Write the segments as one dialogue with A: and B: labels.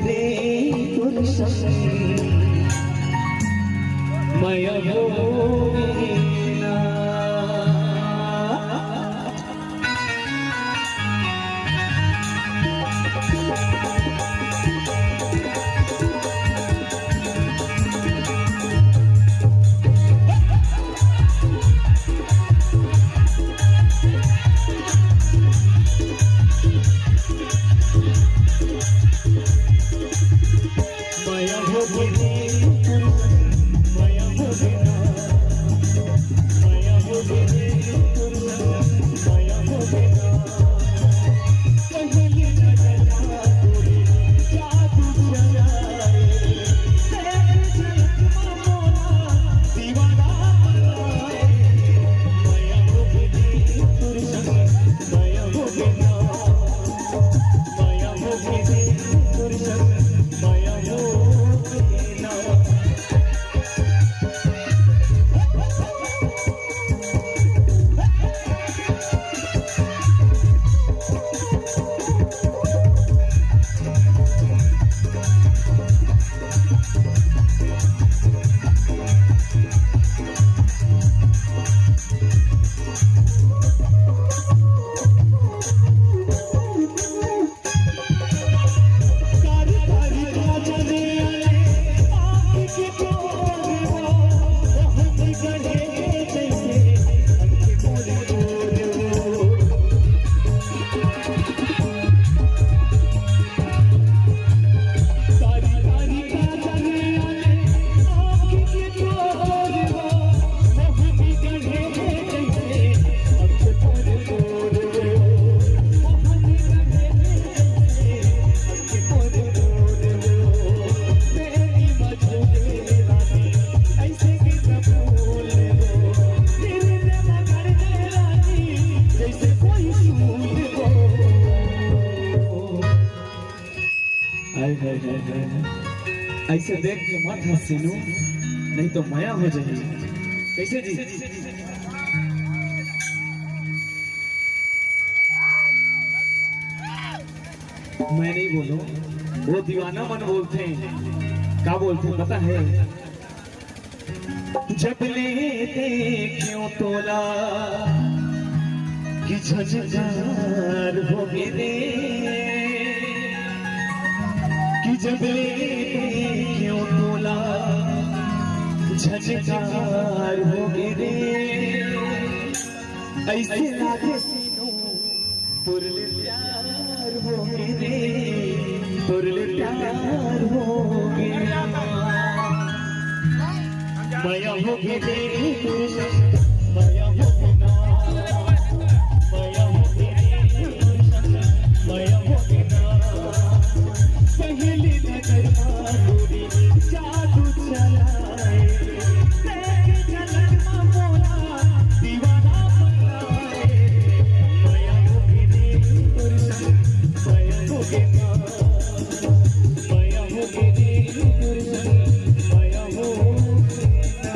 A: रे তোর সঙ্গে মায়া হবে না। ऐसे देख के मत हंसीनू, नहीं तो माया हो जाएगी। कैसे जी? मैं नहीं बोलूं, वो दीवाना मन बोलते हैं। क्या बोलते हैं पता है? जब लेते क्यों तोला कि झंझार हो मेरे, कि जब क्यों तोला झंझार हो मेरे, ऐसे लागे सीनों तुरले प्यार हो मेरे, तुरले प्यार हो मेरा, माया हो मेरे माया हो मेरा, माया हो मेरे माया हो मेरा, पहली नजर गोरी जादू चलाए, तेरे झलक में मोरा दीवाना बनाए, माया हो मेरे माया हो मेरा, माया हो मेरे माया हो मेरा।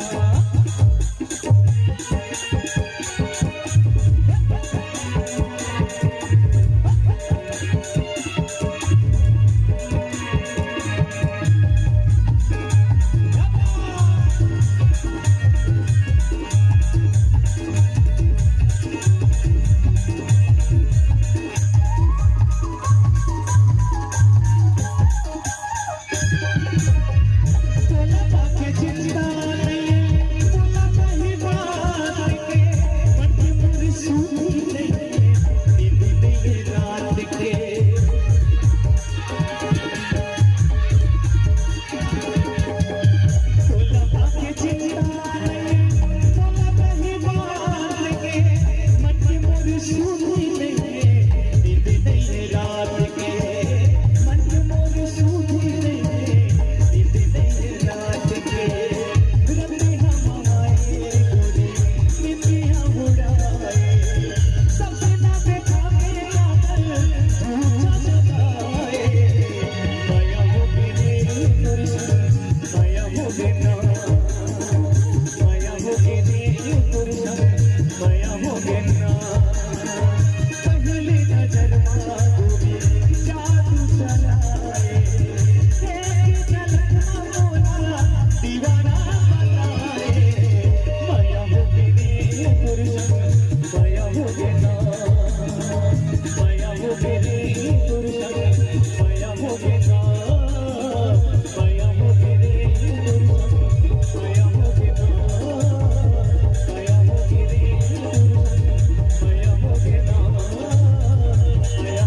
A: टका